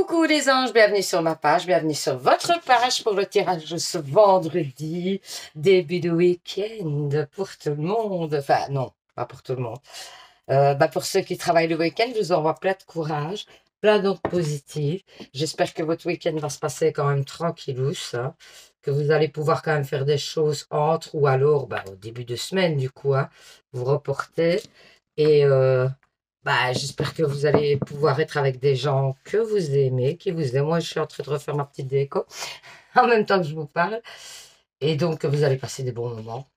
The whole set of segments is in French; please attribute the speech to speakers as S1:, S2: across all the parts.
S1: Coucou les anges, bienvenue sur ma page, bienvenue sur votre page pour le tirage de ce vendredi, début de week-end pour tout le monde. Enfin non, pas pour tout le monde. Pour ceux qui travaillent le week-end, je vous envoie plein de courage, plein d'ondes positives. J'espère que votre week-end va se passer quand même tranquillou, ça. Que vous allez pouvoir quand même faire des choses entre ou alors au début de semaine du coup, hein, vous reportez. Et j'espère que vous allez pouvoir être avec des gens que vous aimez, qui vous aiment. Moi, je suis en train de refaire ma petite déco en même temps que je vous parle. Et donc, vous allez passer des bons moments.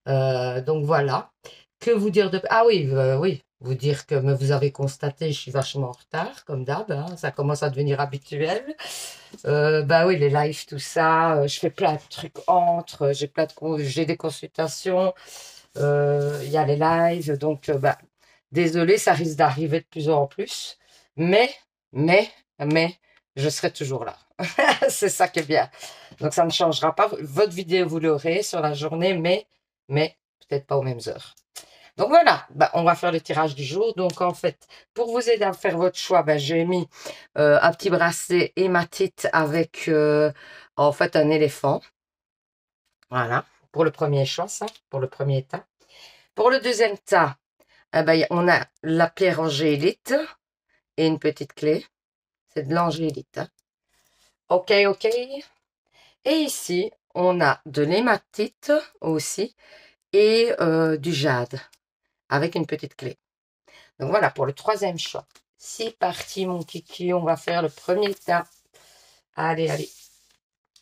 S1: Donc, voilà. Que vous dire de... Ah oui, oui. Vous dire que vous avez constaté, je suis vachement en retard, comme d'hab. Hein, ça commence à devenir habituel. Oui, les lives, tout ça. Je fais plein de trucs entre. J'ai des consultations. Il y a les lives. Donc, désolé, ça risque d'arriver de plus en plus. Mais, je serai toujours là. C'est ça qui est bien. Donc, ça ne changera pas. Votre vidéo, vous l'aurez sur la journée, mais peut-être pas aux mêmes heures. Donc, voilà. On va faire le tirage du jour. Donc, en fait, pour vous aider à faire votre choix, j'ai mis un petit bracelet hématite avec, en fait, un éléphant. Voilà. Pour le premier choix, ça. Pour le premier tas. Pour le deuxième tas, on a la pierre angélite et une petite clé. C'est de l'angélite. Hein. Ok. Et ici, on a de l'hématite aussi et du jade avec une petite clé. Donc voilà pour le troisième choix. C'est parti mon kiki, on va faire le premier tas. Allez.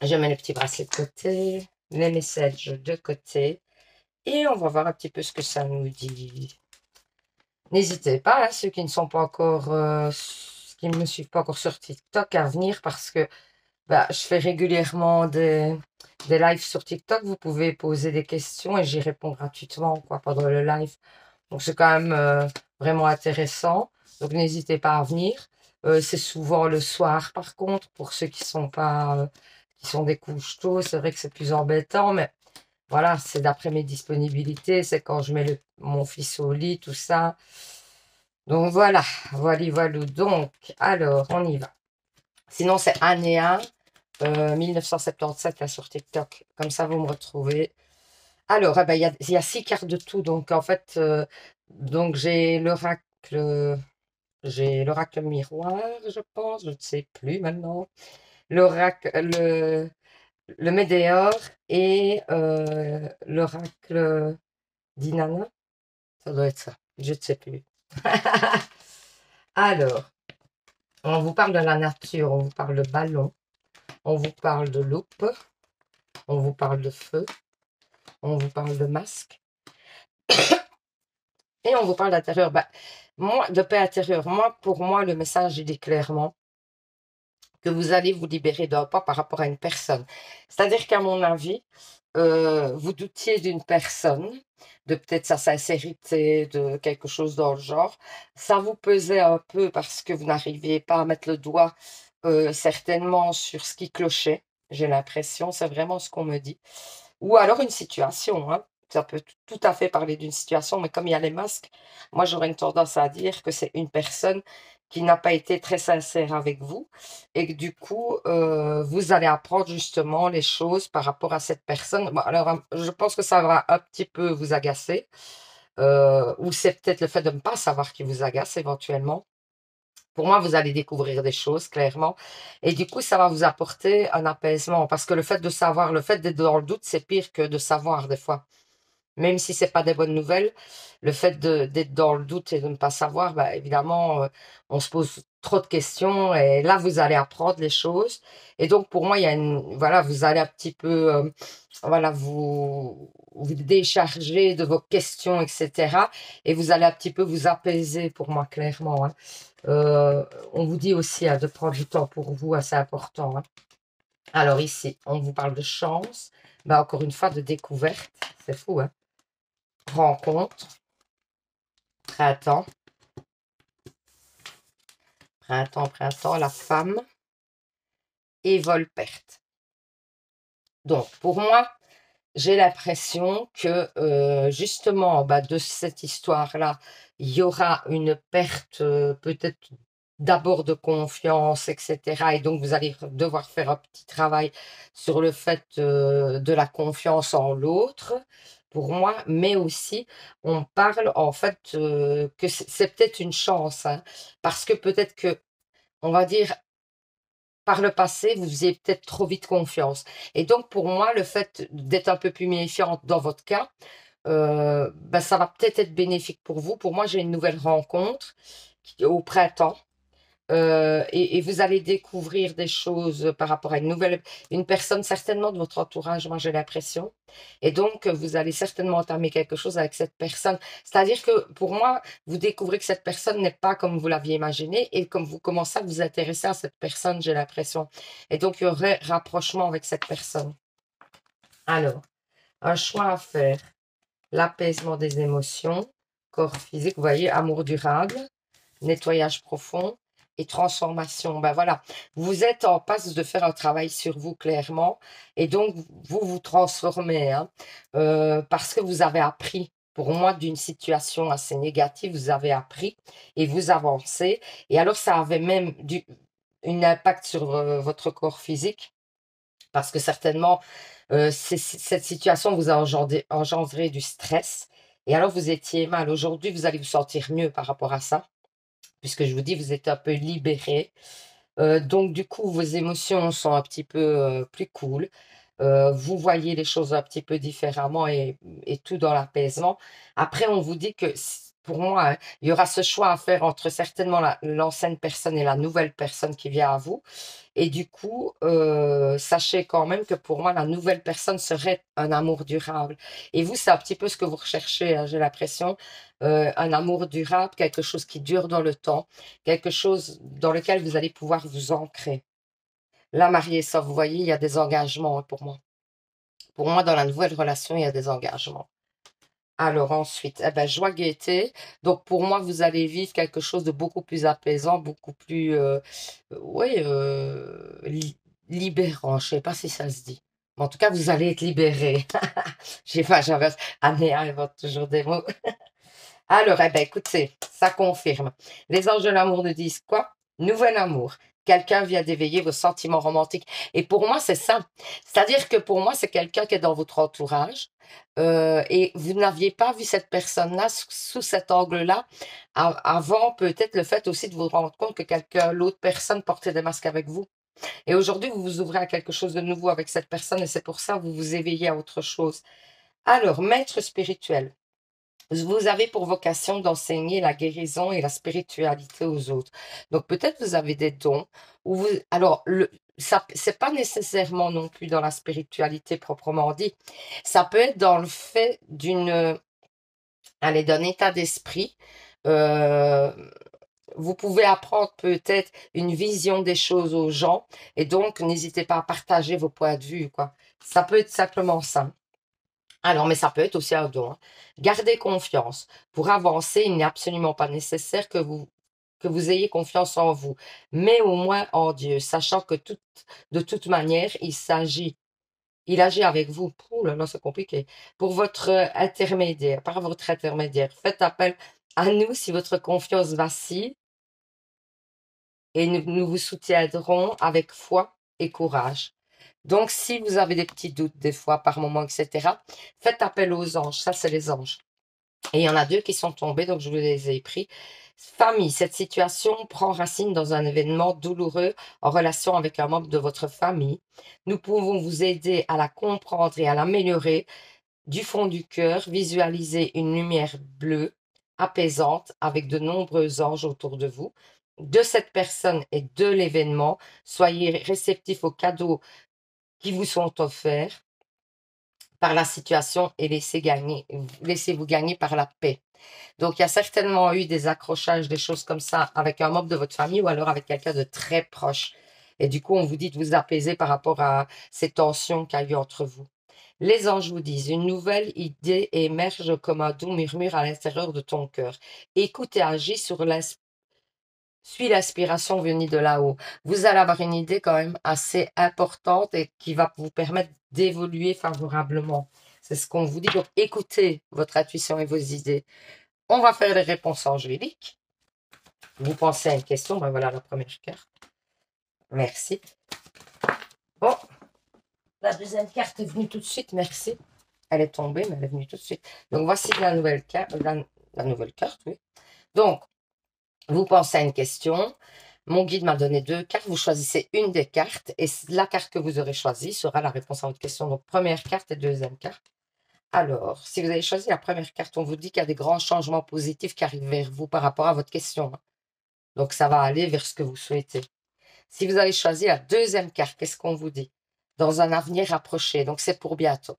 S1: Je mets le petit bracelet de côté, les messages de côté et on va voir un petit peu ce que ça nous dit. N'hésitez pas, ceux qui ne sont pas encore, qui ne me suivent pas encore sur TikTok, à venir parce que je fais régulièrement des lives sur TikTok. Vous pouvez poser des questions et j'y réponds gratuitement pendant le live. Donc, c'est quand même vraiment intéressant. Donc, n'hésitez pas à venir. C'est souvent le soir, par contre, pour ceux qui sont pas, qui sont des couches tôt. C'est vrai que c'est plus embêtant, mais voilà, c'est d'après mes disponibilités. C'est quand je mets mon fils au lit, tout ça. Donc, voilà. Donc, alors, on y va. Sinon, c'est Anéa, 1977, là, sur TikTok. Comme ça, vous me retrouvez. Alors, il y a 6 cartes de tout. Donc, en fait, donc j'ai l'oracle miroir, je pense. Je ne sais plus maintenant. L'oracle, le météore et l'oracle d'Inanna. Ça doit être ça. Je ne sais plus. Alors, on vous parle de la nature, on vous parle de ballon, on vous parle de loupe, on vous parle de feu, on vous parle de masque et on vous parle d'intérieur. Moi, de paix intérieure, pour moi, le message, il dit clairement que vous allez vous libérer d'un poids par rapport à une personne. C'est-à-dire qu'à mon avis, vous doutiez d'une personne, de peut-être sa sincérité, de quelque chose dans le genre. Ça vous pesait un peu parce que vous n'arriviez pas à mettre le doigt certainement sur ce qui clochait. J'ai l'impression, c'est vraiment ce qu'on me dit. Ou alors une situation, hein. Ça peut tout à fait parler d'une situation, mais comme il y a les masques, moi j'aurais une tendance à dire que c'est une personne qui n'a pas été très sincère avec vous et que du coup, vous allez apprendre justement les choses par rapport à cette personne. Alors, je pense que ça va un petit peu vous agacer, ou c'est peut-être le fait de ne pas savoir qui vous agace éventuellement. Pour moi, vous allez découvrir des choses, clairement. Et du coup, ça va vous apporter un apaisement. Parce que le fait de savoir, le fait d'être dans le doute, c'est pire que de savoir des fois. Même si c'est pas des bonnes nouvelles, le fait d'être dans le doute et de ne pas savoir, évidemment, on se pose trop de questions et là, vous allez apprendre les choses. Et donc, pour moi, il y a voilà, vous allez un petit peu, voilà, vous décharger de vos questions, etc. Et vous allez un petit peu vous apaiser, pour moi, clairement. Hein. On vous dit aussi de prendre du temps pour vous, c'est important. Hein. Alors ici, on vous parle de chance, encore une fois, de découverte. C'est fou, hein. Rencontre, printemps, la femme et vol-perte. Donc, pour moi, j'ai l'impression que justement, de cette histoire-là, il y aura une perte peut-être d'abord de confiance, etc. Et donc, vous allez devoir faire un petit travail sur le fait de la confiance en l'autre, pour moi, mais aussi, on parle en fait que c'est peut-être une chance, hein, parce que peut-être que, on va dire, par le passé, vous faisiez peut-être trop vite confiance. Et donc, pour moi, le fait d'être un peu plus méfiante dans votre cas, ben, ça va peut-être être bénéfique pour vous. Pour moi, j'ai une nouvelle rencontre au printemps. Et vous allez découvrir des choses par rapport à une personne certainement de votre entourage, moi j'ai l'impression. Et donc, vous allez certainement entamer quelque chose avec cette personne. C'est-à-dire que pour moi, vous découvrez que cette personne n'est pas comme vous l'aviez imaginé et comme vous commencez à vous intéresser à cette personne, j'ai l'impression. Et donc, il y aurait rapprochement avec cette personne. Alors, un choix à faire. L'apaisement des émotions, corps physique, vous voyez, amour durable, nettoyage profond et transformation. Ben voilà, vous êtes en passe de faire un travail sur vous clairement et donc vous vous transformez hein, parce que vous avez appris. Pour moi, d'une situation assez négative, vous avez appris et vous avancez. Et alors, ça avait même un impact sur votre corps physique parce que certainement, cette situation vous a engendré du stress. Et alors, vous étiez mal. Aujourd'hui, vous allez vous sentir mieux par rapport à ça puisque je vous dis, vous êtes un peu libéré. Donc, du coup, vos émotions sont un petit peu plus cool. Vous voyez les choses un petit peu différemment et tout dans l'apaisement. Après, on vous dit que pour moi, hein, il y aura ce choix à faire entre certainement l'ancienne personne et la nouvelle personne qui vient à vous. Et du coup, sachez quand même que pour moi, la nouvelle personne serait un amour durable. Et vous, c'est un petit peu ce que vous recherchez, hein, j'ai l'impression. Un amour durable, quelque chose qui dure dans le temps, quelque chose dans lequel vous allez pouvoir vous ancrer. La mariée, ça, vous voyez, il y a des engagements hein, pour moi. Pour moi, dans la nouvelle relation, il y a des engagements. Alors ensuite, eh ben, joie, gaieté. Donc pour moi, vous allez vivre quelque chose de beaucoup plus apaisant, beaucoup plus, ouais, libérant. Je sais pas si ça se dit. Mais en tout cas, vous allez être libéré. Je sais pas, j'avais Annéa invente toujours des mots. Alors, eh ben, écoutez, ça confirme. Les anges de l'amour nous disent quoi? Nouvel amour. Quelqu'un vient d'éveiller vos sentiments romantiques. Et pour moi, c'est ça. C'est-à-dire que pour moi, c'est quelqu'un qui est dans votre entourage. Et vous n'aviez pas vu cette personne-là sous cet angle-là avant peut-être le fait aussi de vous rendre compte que l'autre personne portait des masques avec vous. Et aujourd'hui, vous vous ouvrez à quelque chose de nouveau avec cette personne et c'est pour ça que vous vous éveillez à autre chose. Alors, maître spirituel. Vous avez pour vocation d'enseigner la guérison et la spiritualité aux autres. Donc peut-être vous avez des dons ou vous alors ça c'est pas nécessairement non plus dans la spiritualité proprement dit. Ça peut être dans le fait d'un état d'esprit. Euh, Vous pouvez apprendre peut-être une vision des choses aux gens et donc n'hésitez pas à partager vos points de vue quoi. Ça peut être simplement ça. Alors, mais ça peut être aussi un don, hein. Gardez confiance. Pour avancer, il n'est absolument pas nécessaire que vous ayez confiance en vous, mais au moins en Dieu, sachant que de toute manière, il agit avec vous. Ouh là là, c'est compliqué. Pour votre intermédiaire, par votre intermédiaire, faites appel à nous si votre confiance vacille et nous vous soutiendrons avec foi et courage. Donc, si vous avez des petits doutes des fois par moment, etc., faites appel aux anges. Ça, c'est les anges. Et il y en a deux qui sont tombés, donc je vous les ai pris. Famille, cette situation prend racine dans un événement douloureux en relation avec un membre de votre famille. Nous pouvons vous aider à la comprendre et à l'améliorer du fond du cœur. Visualisez une lumière bleue apaisante avec de nombreux anges autour de vous. De cette personne et de l'événement, soyez réceptifs aux cadeaux qui vous sont offerts par la situation et laissez-vous gagner par la paix. Donc, il y a certainement eu des accrochages, des choses comme ça avec un membre de votre famille ou alors avec quelqu'un de très proche. Et du coup, on vous dit de vous apaiser par rapport à ces tensions qu'il y a eu entre vous. Les anges vous disent, une nouvelle idée émerge comme un doux murmure à l'intérieur de ton cœur. Écoute et agis suis l'aspiration venue de là-haut. Vous allez avoir une idée quand même assez importante et qui va vous permettre d'évoluer favorablement. C'est ce qu'on vous dit. Donc, écoutez votre intuition et vos idées. On va faire les réponses angéliques. Vous pensez à une question, ben voilà la première carte. Merci. Bon, la deuxième carte est venue tout de suite, merci. Elle est tombée, mais elle est venue tout de suite. Donc, voici la nouvelle carte, la nouvelle carte, oui. Donc, vous pensez à une question. Mon guide m'a donné 2 cartes. Vous choisissez une des cartes et la carte que vous aurez choisie sera la réponse à votre question. Donc, première carte et deuxième carte. Alors, si vous avez choisi la première carte, on vous dit qu'il y a des grands changements positifs qui arrivent vers vous par rapport à votre question. Donc, ça va aller vers ce que vous souhaitez. Si vous avez choisi la deuxième carte, qu'est-ce qu'on vous dit? Dans un avenir rapproché. Donc, c'est pour bientôt.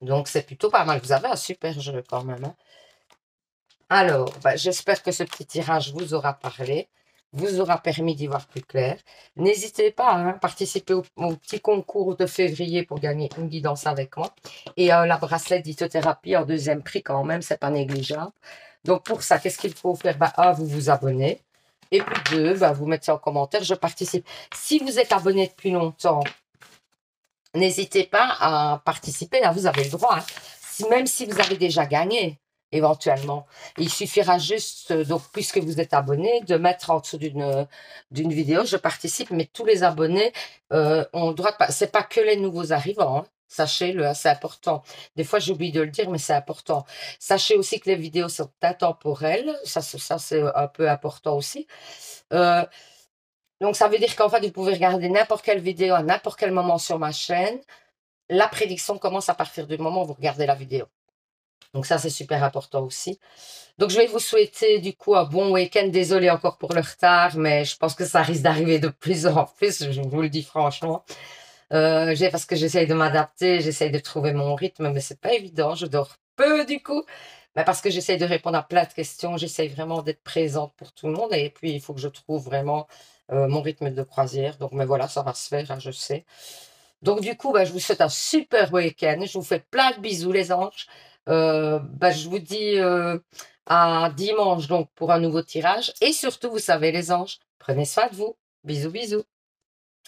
S1: Donc, c'est plutôt pas mal. Vous avez un super jeu quand même. Hein? Alors, j'espère que ce petit tirage vous aura parlé, vous aura permis d'y voir plus clair. N'hésitez pas à participer au petit concours de février pour gagner une guidance avec moi. Et la bracelet d'ithothérapie en deuxième prix quand même, c'est pas négligeable. Donc, pour ça, qu'est-ce qu'il faut faire? Un, vous vous abonnez. Et puis 2, vous mettez en commentaire, je participe. Si vous êtes abonné depuis longtemps, n'hésitez pas à participer. Là, vous avez le droit. Hein. Même si vous avez déjà gagné, éventuellement. Il suffira juste, donc, puisque vous êtes abonné, de mettre en dessous d'une vidéo, je participe, mais tous les abonnés ont le droit de... C'est pas que les nouveaux arrivants. Hein. Sachez-le, c'est important. Des fois, j'oublie de le dire, mais c'est important. Sachez aussi que les vidéos sont intemporelles. Ça c'est un peu important aussi. Donc, ça veut dire qu'en fait, vous pouvez regarder n'importe quelle vidéo à n'importe quel moment sur ma chaîne. La prédiction commence à partir du moment où vous regardez la vidéo. Donc, ça, c'est super important aussi. Donc, je vais vous souhaiter, du coup, un bon week-end. Désolée encore pour le retard, mais je pense que ça risque d'arriver de plus en plus, je vous le dis franchement. Parce que j'essaye de m'adapter, j'essaye de trouver mon rythme, mais c'est pas évident. Je dors peu, du coup. Mais parce que j'essaye de répondre à plein de questions, j'essaye vraiment d'être présente pour tout le monde. Et puis, il faut que je trouve vraiment mon rythme de croisière. Donc, mais voilà, ça va se faire, hein, je sais. Donc, du coup, je vous souhaite un super week-end. Je vous fais plein de bisous, les anges. Je vous dis à dimanche, donc, pour un nouveau tirage. Et surtout, vous savez, les anges, prenez soin de vous. Bisous, bisous.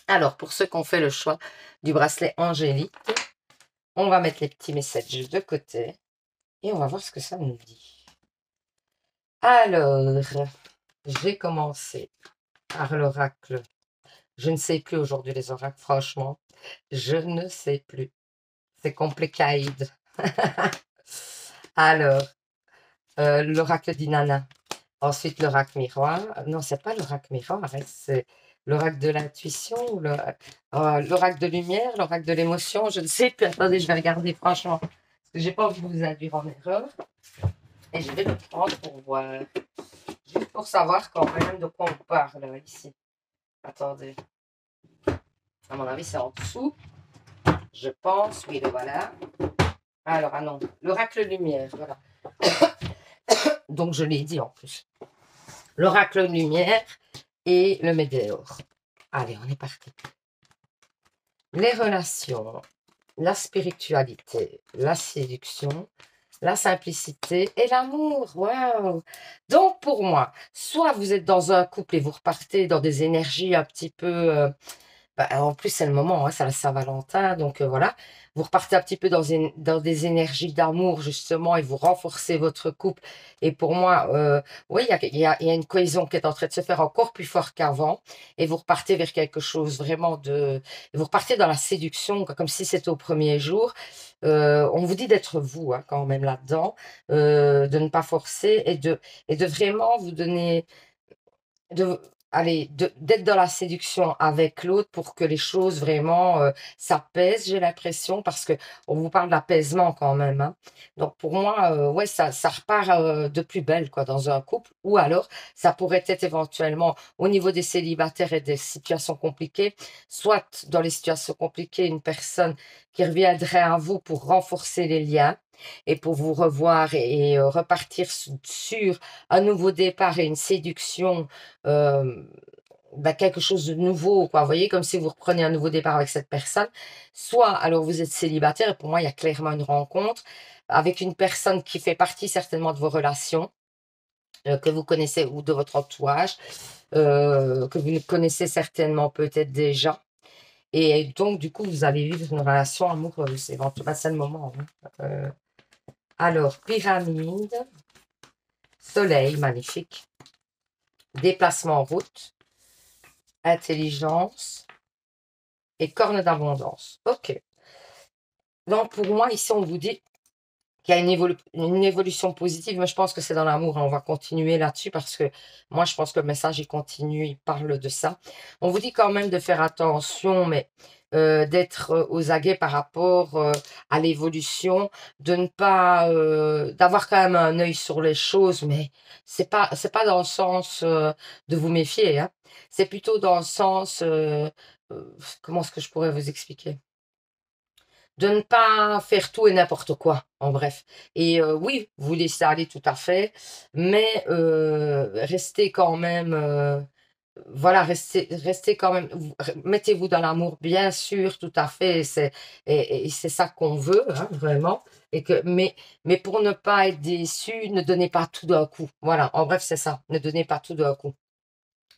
S1: Alors, pour ceux qui ont fait le choix du bracelet angélique, on va mettre les petits messages de côté. Et on va voir ce que ça nous dit. Alors, j'ai commencé par l'oracle. Je ne sais plus aujourd'hui les oracles, franchement. Je ne sais plus. C'est compliqué. Alors, l'oracle d'Inanna. Ensuite, l'oracle miroir. Non, c'est pas l'oracle miroir, c'est l'oracle de l'intuition ou l'oracle de lumière, l'oracle de l'émotion. Je ne sais plus. Attendez, je vais regarder, franchement. Parce que j'ai pas envie de vous induire en erreur. Et je vais le prendre pour voir. Juste pour savoir quand même de quoi on parle ici. Attendez. À mon avis, c'est en dessous. Je pense. Oui, le voilà. Alors, ah non. L'oracle lumière, voilà. Donc, je l'ai dit en plus. L'oracle lumière et le météore. Allez, on est parti. Les relations, la spiritualité, la séduction, la simplicité et l'amour. Waouh! Donc, pour moi, soit vous êtes dans un couple et vous repartez dans des énergies un petit peu... en plus, c'est le moment, hein, c'est la Saint-Valentin, donc voilà. Vous repartez un petit peu dans des énergies d'amour, justement, et vous renforcez votre couple. Et pour moi, oui, il y a une cohésion qui est en train de se faire encore plus fort qu'avant. Et vous repartez vers quelque chose vraiment de... Vous repartez dans la séduction, comme si c'était au premier jour. On vous dit d'être vous, hein, quand même, là-dedans, de ne pas forcer et de vraiment vous donner... d'être dans la séduction avec l'autre pour que les choses vraiment s'apaisent, j'ai l'impression, parce que on vous parle d'apaisement quand même. Hein. Donc pour moi, ouais, ça repart de plus belle quoi dans un couple. Ou alors, ça pourrait être éventuellement au niveau des célibataires et des situations compliquées, soit dans les situations compliquées, une personne qui reviendrait à vous pour renforcer les liens et pour vous revoir et repartir sur un nouveau départ et une séduction quelque chose de nouveau, quoi. Vous voyez, comme si vous reprenez un nouveau départ avec cette personne. Soit, alors vous êtes célibataire, et pour moi, il y a clairement une rencontre avec une personne qui fait partie certainement de vos relations, que vous connaissez, ou de votre entourage, que vous connaissez certainement peut-être déjà. Et donc, du coup, vous allez vivre une relation amoureuse. Éventuellement, c'est le moment. Hein. Alors, pyramide, soleil, magnifique. déplacement en route, intelligence et corne d'abondance. Ok. Donc, pour moi, ici, on vous dit qu'il y a une évolution positive, mais je pense que c'est dans l'amour. On va continuer là-dessus parce que moi, je pense que le message, il continue, il parle de ça. On vous dit quand même de faire attention, mais d'être aux aguets par rapport à l'évolution, de ne pas, d'avoir quand même un œil sur les choses, mais c'est pas dans le sens de vous méfier, hein. C'est plutôt dans le sens, comment est-ce que je pourrais vous expliquer? De ne pas faire tout et n'importe quoi, en bref. Et oui, vous laissez aller tout à fait, mais restez quand même, voilà, restez quand même, mettez-vous dans l'amour, bien sûr, tout à fait, et c'est ça qu'on veut, hein, vraiment. Mais pour ne pas être déçu, ne donnez pas tout d'un coup. Voilà, en bref, c'est ça, ne donnez pas tout d'un coup.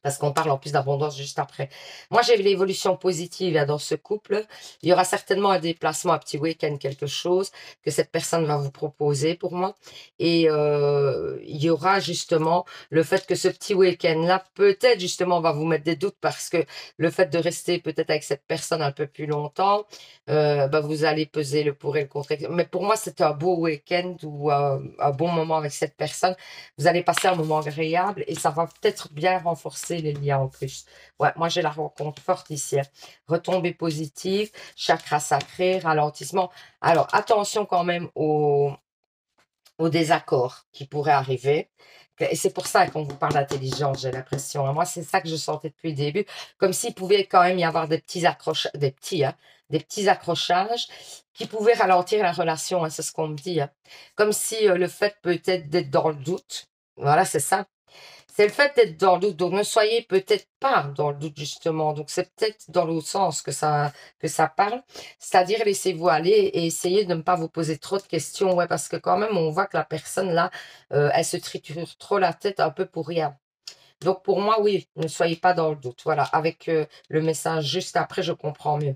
S1: Parce qu'on parle en plus d'abondance juste après. Moi, j'ai vu l'évolution positive là, dans ce couple. Il y aura certainement un déplacement, un petit week-end, quelque chose que cette personne va vous proposer pour moi. Et il y aura justement le fait que ce petit week-end-là, peut-être justement, va vous mettre des doutes parce que le fait de rester peut-être avec cette personne un peu plus longtemps, bah, vous allez peser le pour et le contre. Mais pour moi, c'est un beau week-end ou un bon moment avec cette personne. Vous allez passer un moment agréable et ça va peut-être bien renforcer les liens en plus. Ouais, moi j'ai la rencontre forte ici, hein. Retombée positive, chakra sacré, ralentissement. Alors attention quand même aux désaccords qui pourraient arriver. Et c'est pour ça qu'on vous parle d'intelligence, j'ai l'impression, hein. Moi, c'est ça que je sentais depuis le début. Comme s'il pouvait quand même y avoir des petits accrochages, des petits accrochages qui pouvaient ralentir la relation, hein, c'est ce qu'on me dit, hein. Comme si le fait peut-être d'être dans le doute, voilà, c'est ça. C'est le fait d'être dans le doute. Donc, ne soyez peut-être pas dans le doute, justement. Donc, c'est peut-être dans l'autre sens que ça parle. C'est-à-dire, laissez-vous aller et essayez de ne pas vous poser trop de questions. Ouais, parce que quand même, on voit que la personne, là, elle se triture trop la tête un peu pour rien. Donc, pour moi, oui, ne soyez pas dans le doute. Voilà, avec le message juste après, je comprends mieux.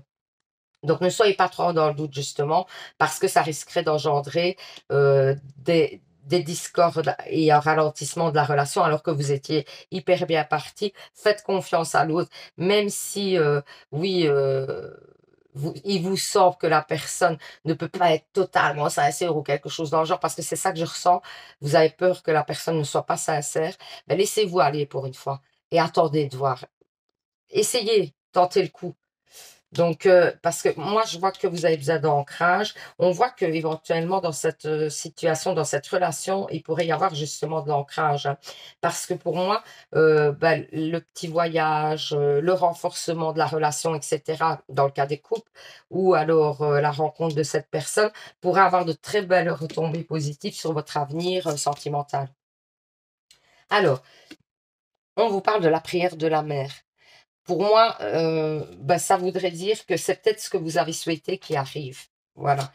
S1: Donc, ne soyez pas trop dans le doute, justement, parce que ça risquerait d'engendrer des discordes et un ralentissement de la relation alors que vous étiez hyper bien parti. Faites confiance à l'autre, même si, oui, il vous semble que la personne ne peut pas être totalement sincère ou quelque chose dans le genre, parce que c'est ça que je ressens. Vous avez peur que la personne ne soit pas sincère. Mais laissez-vous aller pour une fois et attendez de voir. Essayez, tentez le coup. Donc, parce que moi, je vois que vous avez besoin d'ancrage. On voit que éventuellement dans cette situation, dans cette relation, il pourrait y avoir justement de l'ancrage, hein. Parce que pour moi, ben, le petit voyage, le renforcement de la relation, etc., dans le cas des couples, ou alors la rencontre de cette personne, pourrait avoir de très belles retombées positives sur votre avenir sentimental. Alors, on vous parle de la prière de la mère. Pour moi, bah, ça voudrait dire que c'est peut-être ce que vous avez souhaité qui arrive. Voilà.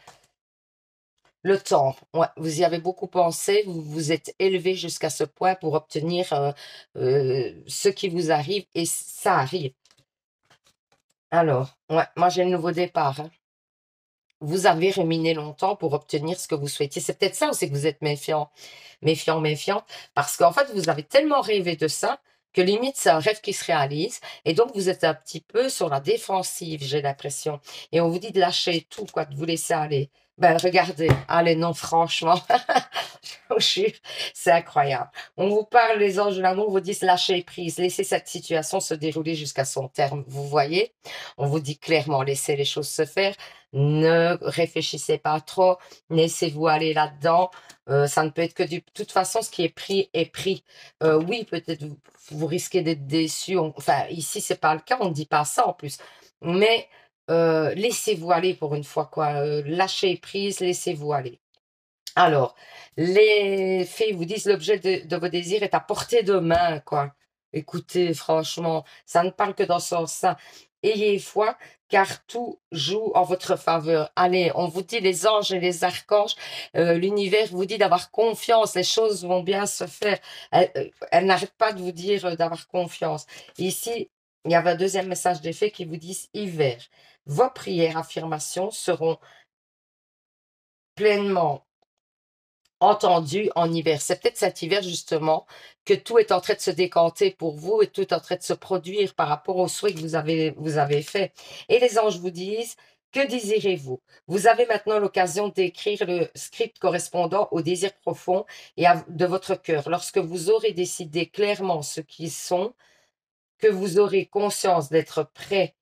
S1: Le temps, ouais, vous y avez beaucoup pensé, vous vous êtes élevé jusqu'à ce point pour obtenir ce qui vous arrive et ça arrive. Alors, ouais, moi j'ai le nouveau départ, hein. Vous avez ruminé longtemps pour obtenir ce que vous souhaitiez. C'est peut-être ça aussi que vous êtes méfiant, méfiant, méfiant, parce qu'en fait, vous avez tellement rêvé de ça que limite, c'est un rêve qui se réalise. Et donc, vous êtes un petit peu sur la défensive, j'ai l'impression. Et on vous dit de lâcher tout, quoi, de vous laisser aller. Ben, regardez, allez, non, franchement, je vous jure, c'est incroyable. On vous parle, les anges de l'amour vous disent lâcher prise, laissez cette situation se dérouler jusqu'à son terme. Vous voyez, on vous dit clairement, laissez les choses se faire. Ne réfléchissez pas trop, laissez-vous aller là-dedans. Ça ne peut être que de toute façon, ce qui est pris est pris. Oui, peut-être vous risquez d'être déçu. Enfin, ici, c'est pas le cas, on ne dit pas ça en plus. Mais laissez-vous aller pour une fois, quoi. Lâchez prise, laissez-vous aller. Alors, les fées vous disent l'objet de vos désirs est à portée de main, quoi. Écoutez, franchement, ça ne parle que dans ce sens-là. Ayez foi, car tout joue en votre faveur. Allez, on vous dit les anges et les archanges, l'univers vous dit d'avoir confiance, les choses vont bien se faire. Elle n'arrête pas de vous dire d'avoir confiance. Ici, il y avait un deuxième message des fées qui vous disent hiver. Vos prières, affirmations seront pleinement entendu en hiver. C'est peut-être cet hiver, justement, que tout est en train de se décanter pour vous et tout est en train de se produire par rapport aux souhaits que vous avez fait. Et les anges vous disent, que désirez-vous? Vous avez maintenant l'occasion d'écrire le script correspondant aux désirs profonds de votre cœur. Lorsque vous aurez décidé clairement ce qu'ils sont, que vous aurez conscience d'être prêt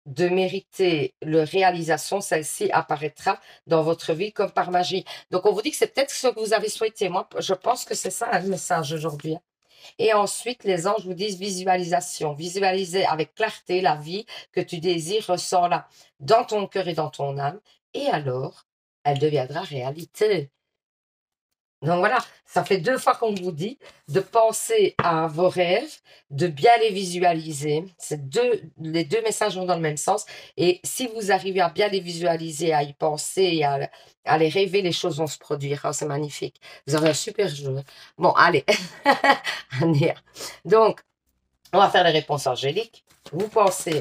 S1: de mériter leur réalisation, celle-ci apparaîtra dans votre vie comme par magie. Donc, on vous dit que c'est peut-être ce que vous avez souhaité. Moi, je pense que c'est ça le message aujourd'hui. Et ensuite, les anges vous disent visualisation. Visualiser avec clarté la vie que tu désires, ressens-la dans ton cœur et dans ton âme. Et alors, elle deviendra réalité. Donc voilà, ça fait 2 fois qu'on vous dit de penser à vos rêves, de bien les visualiser. Les deux messages vont dans le même sens. Et si vous arrivez à bien les visualiser, à y penser, et à les rêver, les choses vont se produire. Oh, c'est magnifique. Vous avez un super jeu. Bon, allez. Allez. Donc, on va faire les réponses angéliques. Vous pensez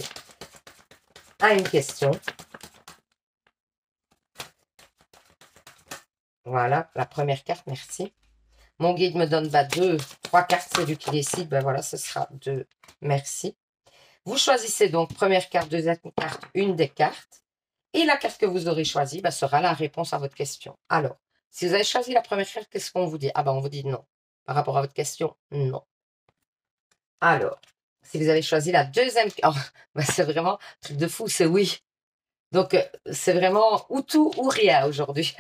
S1: à une question. Voilà, la première carte, merci. Mon guide me donne 2, 3 cartes, c'est lui qui décide. Ben voilà, ce sera 2. Merci. Vous choisissez donc première carte, deuxième carte, une des cartes. Et la carte que vous aurez choisie sera la réponse à votre question. Alors, si vous avez choisi la première carte, qu'est-ce qu'on vous dit? Ah ben, on vous dit non. Par rapport à votre question, non. Alors, si vous avez choisi la deuxième carte, c'est vraiment un truc de fou, c'est oui. Donc, c'est vraiment ou tout ou rien aujourd'hui.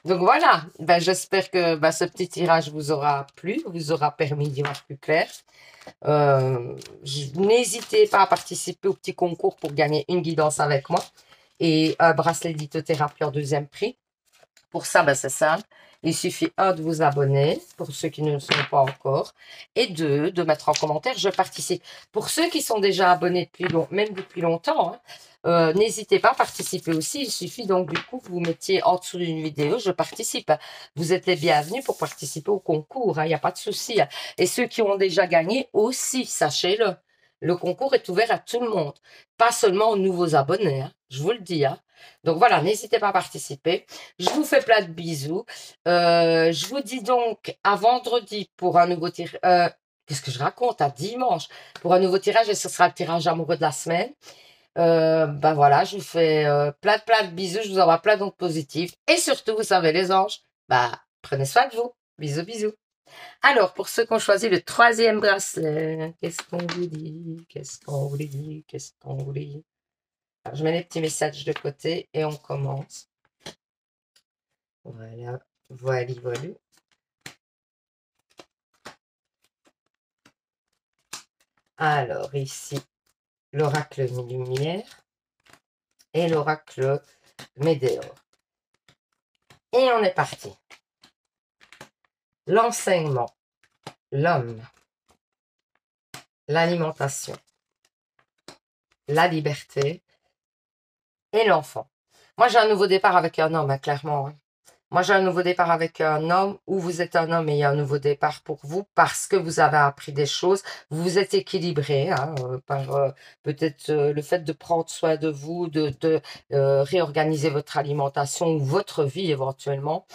S1: Donc voilà, j'espère que ce petit tirage vous aura plu, vous aura permis d'y voir plus clair. N'hésitez pas à participer au petit concours pour gagner une guidance avec moi et un bracelet lithothérapie en 2e prix. Pour ça, c'est simple. Il suffit, 1, de vous abonner, pour ceux qui ne le sont pas encore, et 2, de mettre en commentaire « Je participe ». Pour ceux qui sont déjà abonnés même depuis longtemps, n'hésitez pas à participer aussi. Il suffit donc du coup que vous mettiez en dessous d'une vidéo « Je participe ». Vous êtes les bienvenus pour participer au concours, il n'y a pas de souci. Et ceux qui ont déjà gagné aussi, sachez-le. Le concours est ouvert à tout le monde, pas seulement aux nouveaux abonnés, je vous le dis. Donc voilà, n'hésitez pas à participer. Je vous fais plein de bisous. Je vous dis donc à vendredi pour un nouveau tirage. Qu'est-ce que je raconte? À dimanche pour un nouveau tirage et ce sera le tirage amoureux de la semaine. Voilà, je vous fais plein de bisous. Je vous envoie plein d'ondes positives. Et surtout, vous savez les anges, prenez soin de vous. Bisous, bisous. Alors, pour ceux qui ont choisi le 3e bracelet, qu'est-ce qu'on vous dit? Qu'est-ce qu'on vous dit? Qu'est-ce qu'on vous dit? Alors, je mets les petits messages de côté et on commence. Voilà, voilà. Alors, ici, l'oracle lumière et l'oracle météore. Et on est parti. L'enseignement, l'homme, l'alimentation, la liberté et l'enfant. Moi, j'ai un nouveau départ avec un homme, clairement. Moi, j'ai un nouveau départ avec un homme où vous êtes un homme et il y a un nouveau départ pour vous parce que vous avez appris des choses. Vous vous êtes équilibré par peut-être le fait de prendre soin de vous, de réorganiser votre alimentation ou votre vie éventuellement.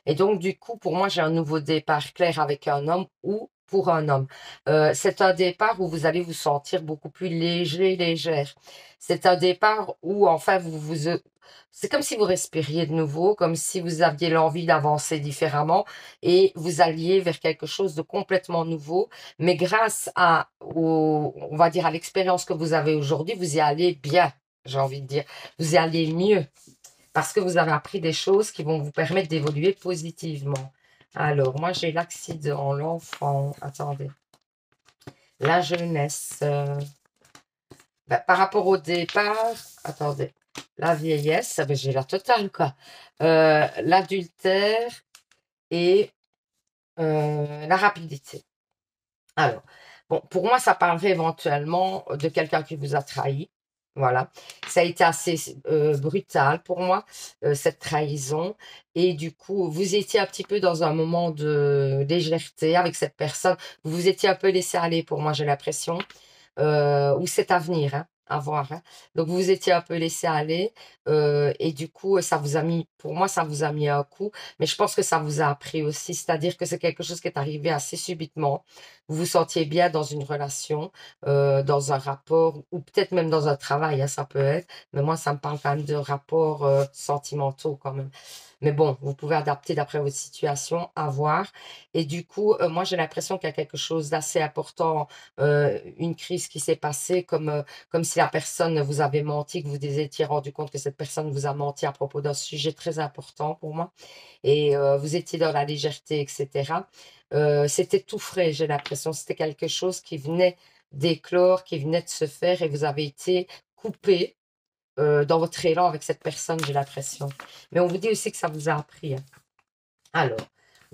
S1: Et donc, du coup, pour moi, j'ai un nouveau départ clair avec un homme ou pour un homme. C'est un départ où vous allez vous sentir beaucoup plus léger, légère. C'est un départ où, enfin, c'est comme si vous respiriez de nouveau, comme si vous aviez l'envie d'avancer différemment et vous alliez vers quelque chose de complètement nouveau. Mais grâce on va dire, à l'expérience que vous avez aujourd'hui, vous y allez bien, j'ai envie de dire. Vous y allez mieux. Parce que vous avez appris des choses qui vont vous permettre d'évoluer positivement. Alors, moi, j'ai l'accident, l'enfant, attendez, la jeunesse, par rapport au départ, attendez, la vieillesse, j'ai la totale, quoi. L'adultère et la rapidité. Alors, bon, pour moi, ça parlerait éventuellement de quelqu'un qui vous a trahi. Voilà, ça a été assez brutal pour moi, cette trahison. Et du coup, vous étiez un petit peu dans un moment de légèreté avec cette personne. Vous vous étiez un peu laissé aller pour moi, j'ai l'impression. Ou c'est à venir. à voir, hein. Donc vous étiez un peu laissé aller, et du coup, ça vous a mis pour moi, ça vous a mis un coup, mais je pense que ça vous a appris aussi. C'est-à-dire que c'est quelque chose qui est arrivé assez subitement. Vous vous sentiez bien dans une relation, dans un rapport ou peut-être même dans un travail, hein, ça peut être, mais moi, ça me parle quand même de rapports, sentimentaux quand même. Mais bon, vous pouvez adapter d'après votre situation, à voir. Et du coup, moi, j'ai l'impression qu'il y a quelque chose d'assez important, une crise qui s'est passée, comme si la personne vous avait menti, que vous vous étiez rendu compte que cette personne vous a menti à propos d'un sujet très important pour moi, et vous étiez dans la légèreté, etc. C'était tout frais, j'ai l'impression. C'était quelque chose qui venait d'éclore, qui venait de se faire, et vous avez été coupé dans votre élan avec cette personne, j'ai l'impression. Mais on vous dit aussi que ça vous a appris, hein. Alors,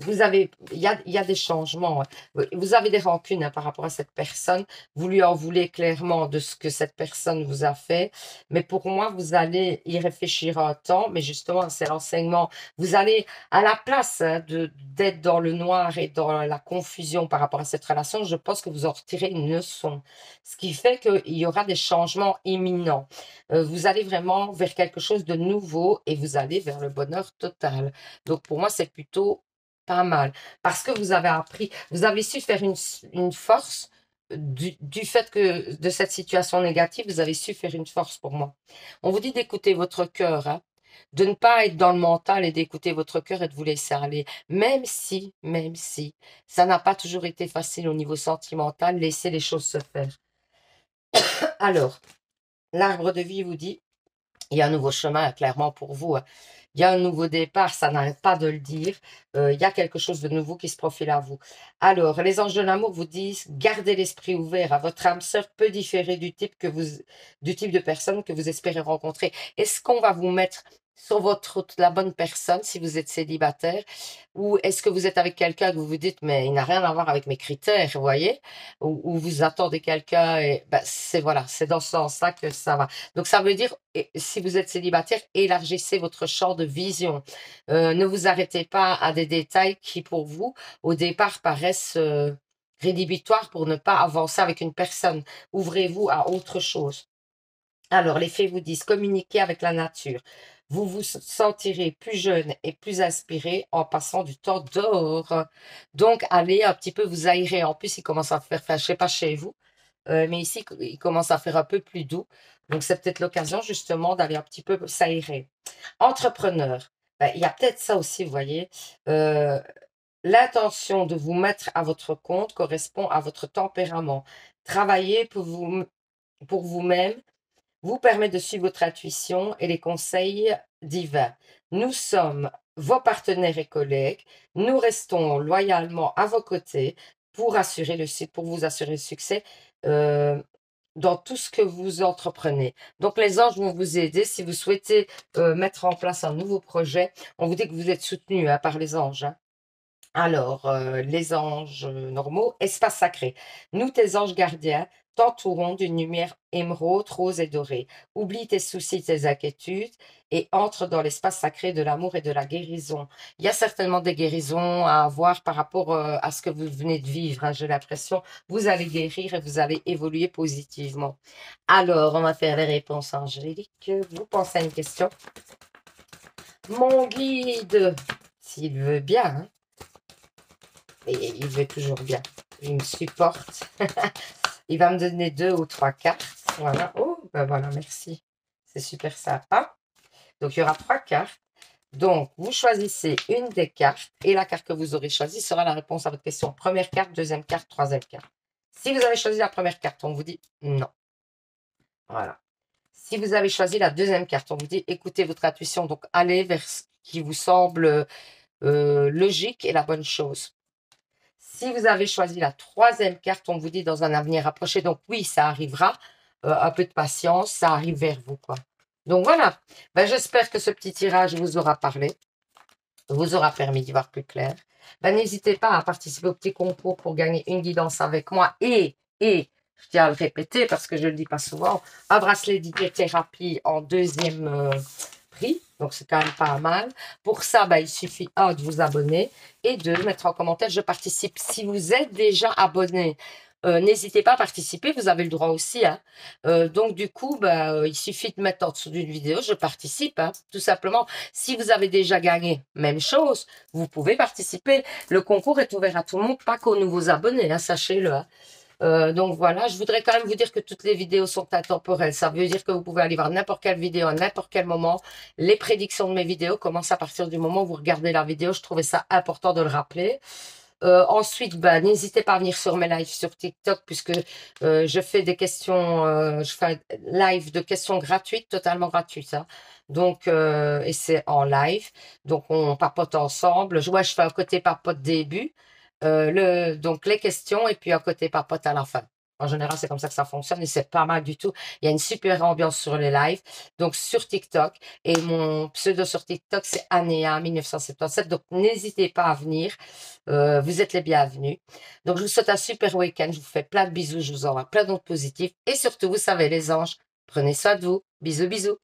S1: il y a des changements, hein. Vous avez des rancunes, hein, par rapport à cette personne. Vous lui en voulez clairement de ce que cette personne vous a fait. Mais pour moi, vous allez y réfléchir un temps. Mais justement, c'est l'enseignement. Vous allez, à la place, hein, d'être dans le noir et dans la confusion par rapport à cette relation, je pense que vous en retirez une leçon. Ce qui fait qu'il y aura des changements imminents. Vous allez vraiment vers quelque chose de nouveau et vous allez vers le bonheur total. Donc pour moi, c'est plutôt pas mal. Parce que vous avez appris, vous avez su faire une force du fait que de cette situation négative, vous avez su faire une force pour moi. On vous dit d'écouter votre cœur, hein, de ne pas être dans le mental et d'écouter votre cœur et de vous laisser aller. Même si, ça n'a pas toujours été facile au niveau sentimental, laissez les choses se faire. Alors, l'arbre de vie vous dit, il y a un nouveau chemin, clairement, pour vous, hein. Il y a un nouveau départ, ça n'arrête pas de le dire. Il y a quelque chose de nouveau qui se profile à vous. Alors, les anges de l'amour vous disent, gardez l'esprit ouvert. À votre âme sœur peut différer du type de personne que vous espérez rencontrer. Est-ce qu'on va vous mettre sur votre route la bonne personne si vous êtes célibataire? Ou est-ce que vous êtes avec quelqu'un que vous vous dites, mais il n'a rien à voir avec mes critères, vous voyez? Ou vous attendez quelqu'un et ben, voilà, c'est dans ce sens-là que ça va. Donc, ça veut dire, si vous êtes célibataire, élargissez votre champ de vision. Ne vous arrêtez pas à des détails qui, pour vous, au départ, paraissent rédhibitoires pour ne pas avancer avec une personne. Ouvrez-vous à autre chose. Alors, les fées vous disent, communiquez avec la nature. Vous vous sentirez plus jeune et plus inspiré en passant du temps dehors. Donc, allez un petit peu vous aérer. En plus, il commence à faire, enfin, je sais pas chez vous, mais ici, il commence à faire un peu plus doux. Donc, c'est peut-être l'occasion justement d'aller un petit peu s'aérer. Entrepreneur, ben, il y a peut-être ça aussi, vous voyez. Euh, L'intention de vous mettre à votre compte correspond à votre tempérament. Travailler pour vous-même vous permet de suivre votre intuition et les conseils divins. Nous sommes vos partenaires et collègues. Nous restons loyalement à vos côtés pour vous assurer le succès euh, dans tout ce que vous entreprenez. Donc, les anges vont vous aider. Si vous souhaitez mettre en place un nouveau projet, on vous dit que vous êtes soutenu, hein, par les anges, hein. Alors, les anges normaux, espace sacré. Nous, tes anges gardiens, t'entourons d'une lumière émeraude, rose et dorée. Oublie tes soucis, tes inquiétudes et entre dans l'espace sacré de l'amour et de la guérison. Il y a certainement des guérisons à avoir par rapport à ce que vous venez de vivre, hein, j'ai l'impression. Vous allez guérir et vous allez évoluer positivement. Alors, on va faire les réponses angéliques. Vous pensez à une question? Mon guide, s'il veut bien, hein. Et il veut toujours bien. Il me supporte. Il va me donner 2 ou 3 cartes. Voilà. Oh, ben voilà, merci. C'est super sympa. Donc, il y aura 3 cartes. Donc, vous choisissez une des cartes et la carte que vous aurez choisie sera la réponse à votre question. Première carte, deuxième carte, troisième carte. Si vous avez choisi la première carte, on vous dit non. Voilà. Si vous avez choisi la deuxième carte, on vous dit écoutez votre intuition. Donc, allez vers ce qui vous semble logique et la bonne chose. Si vous avez choisi la troisième carte, on vous dit dans un avenir approché. Donc oui, ça arrivera. Un peu de patience, ça arrive vers vous, quoi. Donc voilà. Ben, j'espère que ce petit tirage vous aura parlé, vous aura permis d'y voir plus clair. Ben, n'hésitez pas à participer au petit concours pour gagner une guidance avec moi. Et, je tiens à le répéter parce que je ne le dis pas souvent, un bracelet d'hypnothérapie en deuxième prix. Donc, c'est quand même pas mal. Pour ça, ben, il suffit, un, de vous abonner et deux, de mettre en commentaire, je participe. Si vous êtes déjà abonné, n'hésitez pas à participer, vous avez le droit aussi, hein. Donc du coup, il suffit de mettre en dessous d'une vidéo, je participe, hein, tout simplement. Si vous avez déjà gagné, même chose, vous pouvez participer. Le concours est ouvert à tout le monde, pas qu'aux nouveaux abonnés, hein, sachez-le, hein. Donc voilà, je voudrais quand même vous dire que toutes les vidéos sont intemporelles. Ça veut dire que vous pouvez aller voir n'importe quelle vidéo à n'importe quel moment. Les prédictions de mes vidéos commencent à partir du moment où vous regardez la vidéo. Je trouvais ça important de le rappeler. Ensuite, n'hésitez pas à venir sur mes lives sur TikTok puisque je fais des questions, je fais un live de questions gratuites, totalement gratuites, hein. Donc, et c'est en live. Donc, on papote ensemble. Ouais, je fais un côté papote début, donc les questions et puis un côté papote à la fin. En général, c'est comme ça que ça fonctionne et c'est pas mal du tout. Il y a une super ambiance sur les lives. Donc, sur TikTok. Et mon pseudo sur TikTok, c'est Anéa1977. Donc, n'hésitez pas à venir. Vous êtes les bienvenus. Donc, je vous souhaite un super week-end. Je vous fais plein de bisous. Je vous envoie plein d'ondes positives. Et surtout, vous savez, les anges, prenez soin de vous. Bisous, bisous.